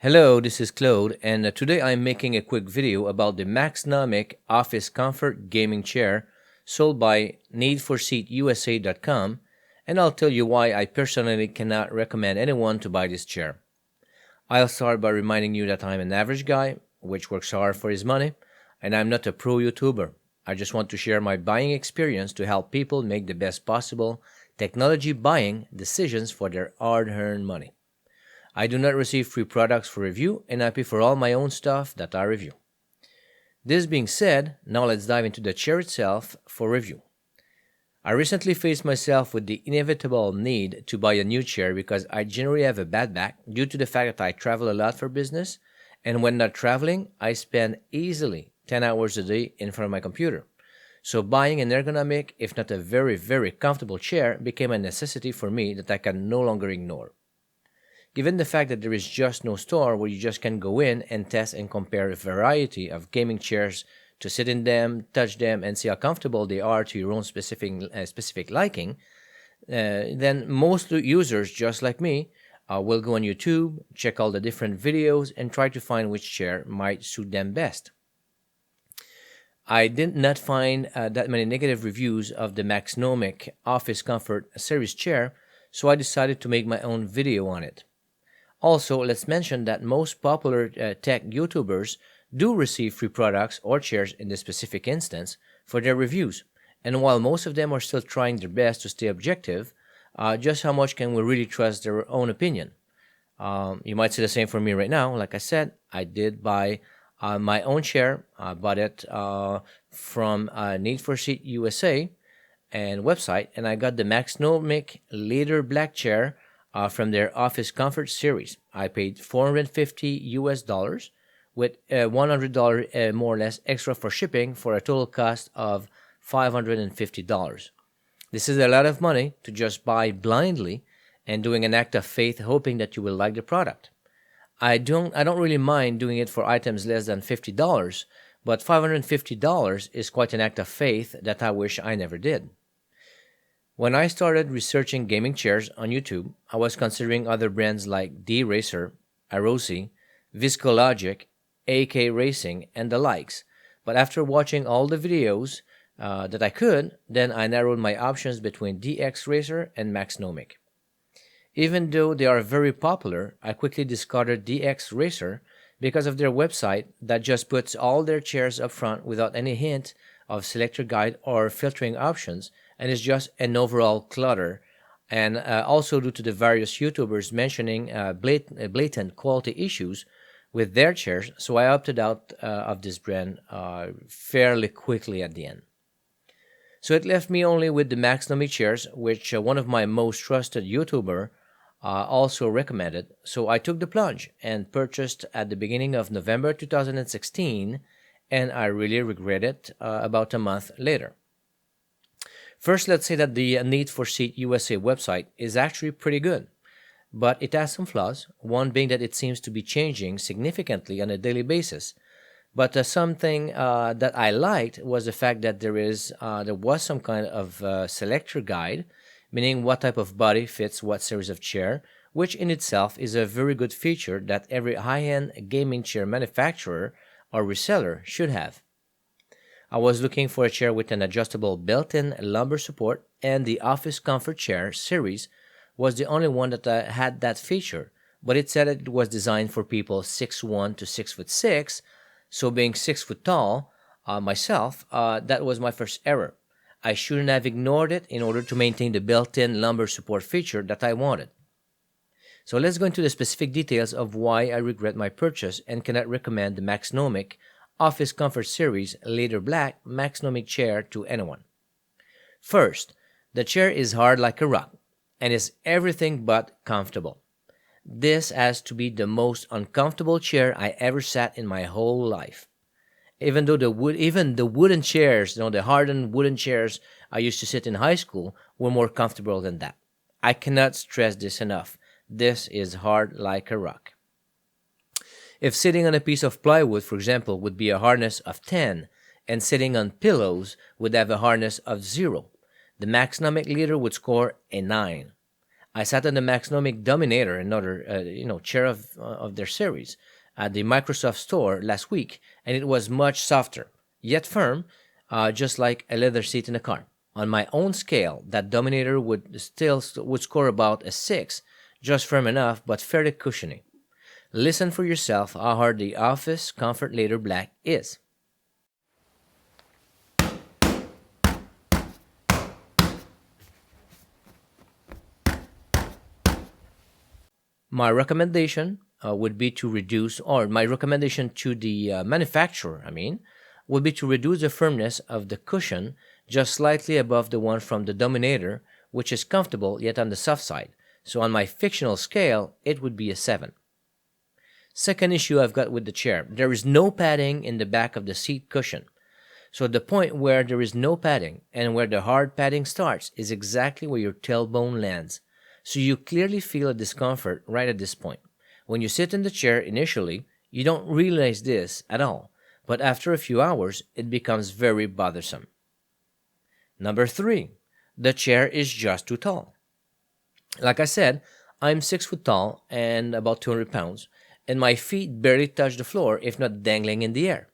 Hello, this is Claude, and today I'm making a quick video about the Maxnomic Office Comfort Gaming Chair sold by NeedForSeatUSA.com, and I'll tell you why I personally cannot recommend anyone to buy this chair. I'll start by reminding you that I'm an average guy, which works hard for his money, and I'm not a pro YouTuber. I just want to share my buying experience to help people make the best possible technology buying decisions for their hard-earned money. I do not receive free products for review, and I pay for all my own stuff that I review. This being said, now let's dive into the chair itself for review. I recently faced myself with the inevitable need to buy a new chair because I generally have a bad back due to the fact that I travel a lot for business, and when not traveling, I spend easily 10 hours a day in front of my computer. So buying an ergonomic, if not a very, very comfortable chair became a necessity for me that I can no longer ignore. Given the fact that there is just no store where you just can go in and test and compare a variety of gaming chairs to sit in them, touch them, and see how comfortable they are to your own specific liking, then most users, just like me, will go on YouTube, check all the different videos, and try to find which chair might suit them best. I did not find that many negative reviews of the Maxnomic Office Comfort series chair, so I decided to make my own video on it. Also, let's mention that most popular tech YouTubers do receive free products or chairs in this specific instance for their reviews. And while most of them are still trying their best to stay objective, just how much can we really trust their own opinion? You might say the same for me right now. Like I said, I did buy my own chair. I bought it from Need for Seat USA and website, and I got the Maxnomic Leather Black Chair from their Office Comfort series. I paid $450 with $100 more or less extra for shipping for a total cost of $550. This is a lot of money to just buy blindly and doing an act of faith hoping that you will like the product. I don't really mind doing it for items less than $50, but $550 is quite an act of faith that I wish I never did. When I started researching gaming chairs on YouTube, I was considering other brands like D-Racer, Arosi, Viscologic, AK Racing, and the likes. But after watching all the videos that I could, then I narrowed my options between DX Racer and Maxnomic. Even though they are very popular, I quickly discarded DX Racer because of their website that just puts all their chairs up front without any hint of selector guide or filtering options, and is just an overall clutter, and also due to the various YouTubers mentioning blatant quality issues with their chairs, so I opted out of this brand fairly quickly at the end. So it left me only with the Maxnomic chairs, which one of my most trusted YouTuber also recommended, so I took the plunge and purchased at the beginning of November 2016, and I really regret it about a month later. First, let's say that the Need for Seat USA website is actually pretty good, but it has some flaws, one being that it seems to be changing significantly on a daily basis. But something that I liked was the fact that there was some kind of selector guide, meaning what type of body fits what series of chair, which in itself is a very good feature that every high-end gaming chair manufacturer or reseller should have. I was looking for a chair with an adjustable built-in lumbar support, and the Office Comfort Chair series was the only one that had that feature, but it said it was designed for people 6'1" to 6'6", so being 6 foot tall, myself, that was my first error. I shouldn't have ignored it in order to maintain the built-in lumbar support feature that I wanted. So let's go into the specific details of why I regret my purchase and cannot recommend the Maxnomic Office Comfort Series Leather Black Maxnomic Chair to anyone. First, the chair is hard like a rock and is everything but comfortable. This has to be the most uncomfortable chair I ever sat in my whole life. Even though the wooden chairs, the hardened wooden chairs I used to sit in high school were more comfortable than that. I cannot stress this enough. This is hard like a rock. If sitting on a piece of plywood, for example, would be a hardness of 10, and sitting on pillows would have a hardness of 0, the Maxnomic Leader would score a 9. I sat on the Maxnomic Dominator, another chair of their series, at the Microsoft Store last week, and it was much softer, yet firm, just like a leather seat in a car. On my own scale, that Dominator would score about a 6, just firm enough but fairly cushiony. Listen for yourself how hard the Office Comfort Leather Black is. My recommendation would be to reduce, or my recommendation to the manufacturer, would be to reduce the firmness of the cushion just slightly above the one from the Dominator, which is comfortable yet on the soft side. So on my fictional scale, it would be a 7. Second issue I've got with the chair, there is no padding in the back of the seat cushion. So the point where there is no padding and where the hard padding starts is exactly where your tailbone lands. So you clearly feel a discomfort right at this point. When you sit in the chair initially, you don't realize this at all, but after a few hours, it becomes very bothersome. Number 3, the chair is just too tall. Like I said, I'm 6 foot tall and about 200 pounds, and my feet barely touch the floor, if not dangling in the air.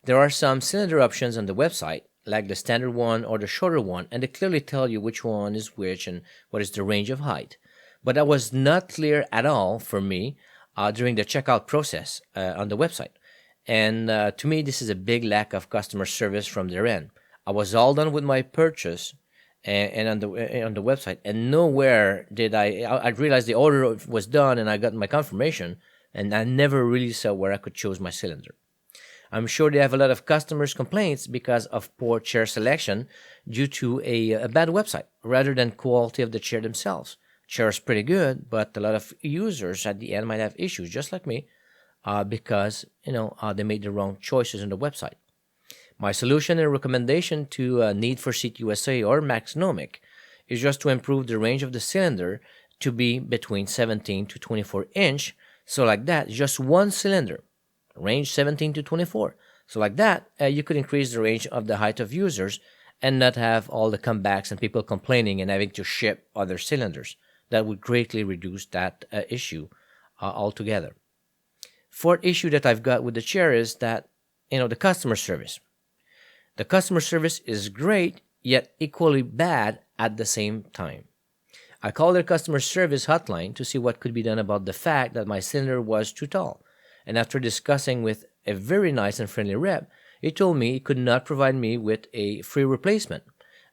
There are some cylinder options on the website, like the standard one or the shorter one, and they clearly tell you which one is which and what is the range of height. But that was not clear at all for me during the checkout process on the website. And to me, this is a big lack of customer service from their end. I was all done with my purchase and on the website, and nowhere did I realized the order was done and I got my confirmation, and I never really saw where I could choose my cylinder. I'm sure they have a lot of customers' complaints because of poor chair selection due to a bad website rather than quality of the chair themselves. Chair is pretty good, but a lot of users at the end might have issues, just like me, because they made the wrong choices on the website. My solution and recommendation to Need for Seat USA or Maxnomic is just to improve the range of the cylinder to be between 17 to 24 inch. So like that, just one cylinder. Range 17 to 24. So like that, you could increase the range of the height of users and not have all the comebacks and people complaining and having to ship other cylinders. That would greatly reduce that issue altogether. Fourth issue that I've got with the chair is that, the customer service. The customer service is great, yet equally bad at the same time. I called their customer service hotline to see what could be done about the fact that my cylinder was too tall. And after discussing with a very nice and friendly rep, he told me he could not provide me with a free replacement,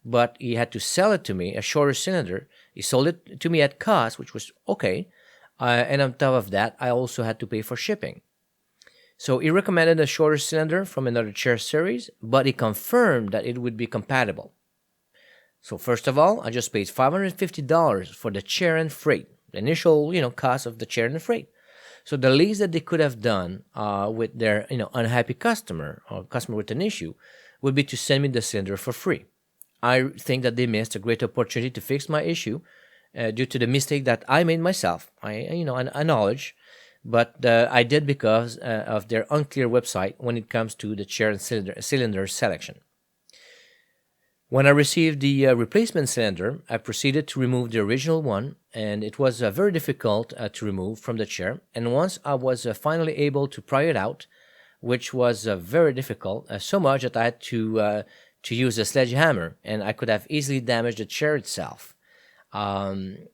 but he had to sell it to me, a shorter cylinder. He sold it to me at cost, which was okay, and on top of that, I also had to pay for shipping. So he recommended a shorter cylinder from another chair series, but he confirmed that it would be compatible. So first of all, I just paid $550 for the chair and freight, the initial cost of the chair and the freight. So the least that they could have done with their unhappy customer or customer with an issue would be to send me the cylinder for free. I think that they missed a great opportunity to fix my issue due to the mistake that I made myself. I acknowledge, but I did because of their unclear website when it comes to the chair and cylinder selection. When I received the replacement cylinder, I proceeded to remove the original one, and it was very difficult to remove from the chair. And once I was finally able to pry it out, which was very difficult, so much that I had to use a sledgehammer, and I could have easily damaged the chair itself. The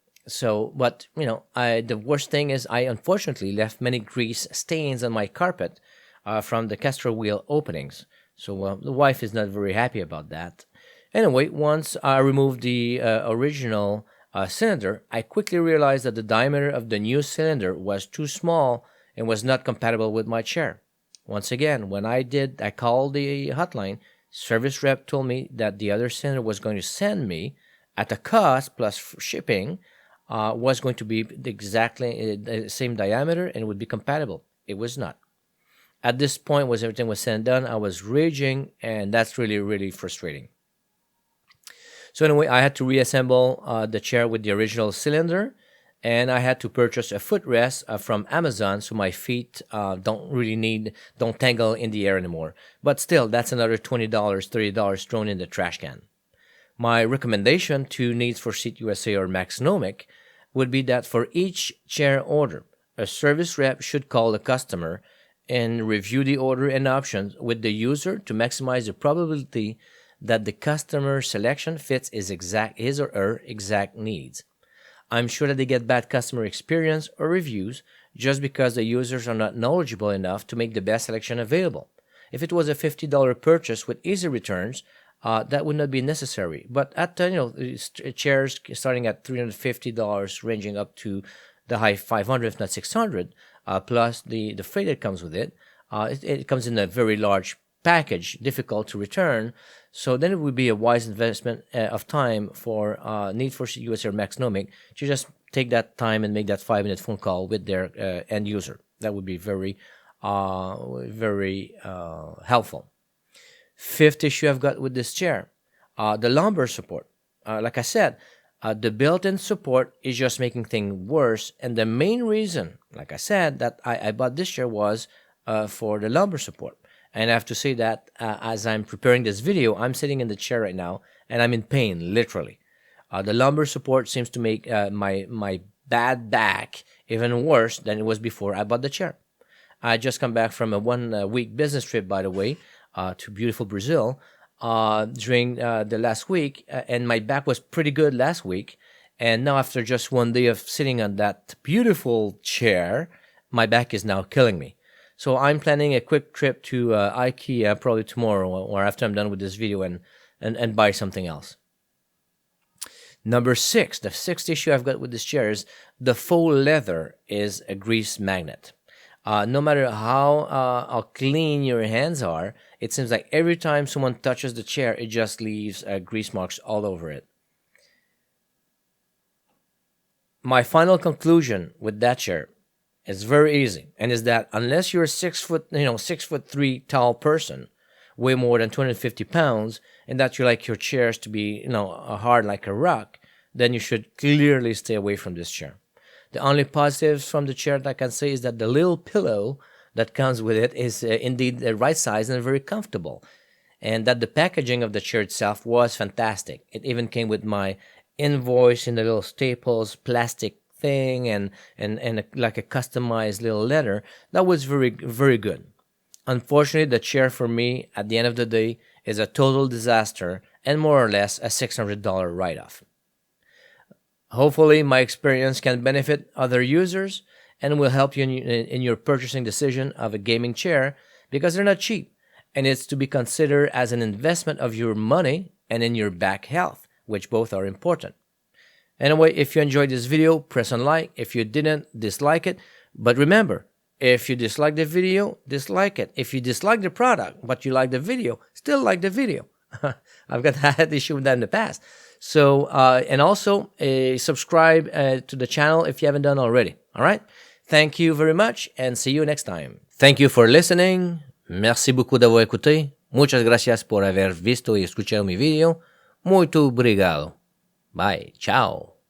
worst thing is I unfortunately left many grease stains on my carpet from the caster wheel openings. So the wife is not very happy about that. Anyway, once I removed the original cylinder, I quickly realized that the diameter of the new cylinder was too small and was not compatible with my chair. Once again, when I called the hotline. Service rep told me that the other cylinder was going to send me at a cost plus shipping was going to be exactly the same diameter and would be compatible. It was not. At this point, when everything was said and done, I was raging, and that's really, really frustrating. So anyway, I had to reassemble the chair with the original cylinder, and I had to purchase a footrest from Amazon so my feet don't tangle in the air anymore. But still, that's another $20, $30 thrown in the trash can. My recommendation to Needs for Seat USA or Maxnomic would be that for each chair order, a service rep should call the customer and review the order and options with the user to maximize the probability that the customer selection fits his or her exact needs. I'm sure that they get bad customer experience or reviews just because the users are not knowledgeable enough to make the best selection available. If it was a $50 purchase with easy returns, that would not be necessary. But at chairs starting at $350, ranging up to the high 500, if not 600, plus the freight that comes with it, it comes in a very large package, difficult to return. So then it would be a wise investment of time for Need for Speed USA or Maxnomic to just take that time and make that 5-minute phone call with their end user. That would be very helpful. Fifth issue I've got with this chair, the lumbar support. Like I said, the built-in support is just making things worse. And the main reason, like I said, that I bought this chair was for the lumbar support. And I have to say that as I'm preparing this video, I'm sitting in the chair right now and I'm in pain, literally. The lumbar support seems to make my bad back even worse than it was before I bought the chair. I just come back from a 1-week business trip, by the way, to beautiful Brazil during the last week, and my back was pretty good last week. And now after just 1 day of sitting on that beautiful chair, my back is now killing me. So I'm planning a quick trip to IKEA probably tomorrow or after I'm done with this video and buy something else. Number 6, the sixth issue I've got with this chair is the faux leather is a grease magnet. No matter how clean your hands are, it seems like every time someone touches the chair, it just leaves grease marks all over it. My final conclusion with that chair is very easy, and is that unless you're a 6'3" tall person, weigh more than 250 pounds, and that you like your chairs to be, hard like a rock, then you should clearly stay away from this chair. The only positives from the chair that I can say is that the little pillow that comes with it is indeed the right size and very comfortable, and that the packaging of the chair itself was fantastic. It even came with my invoice in the little staples plastic thing and like a customized little letter. That was very, very good. Unfortunately, the chair for me at the end of the day is a total disaster and more or less a $600 write-off. Hopefully my experience can benefit other users and will help you in your purchasing decision of a gaming chair, because they're not cheap and it's to be considered as an investment of your money and in your back health, which both are important. Anyway, if you enjoyed this video, press on like. If you didn't, dislike it. But remember, if you dislike the video, dislike it. If you dislike the product, but you like the video, still like the video. I've had that issue with that in the past. So, and also subscribe to the channel if you haven't done already. All right? Thank you very much and see you next time. Thank you for listening. Merci beaucoup d'avoir écouté. Muchas gracias por haber visto y escuchado mi video. Muito obrigado. Bye. Ciao.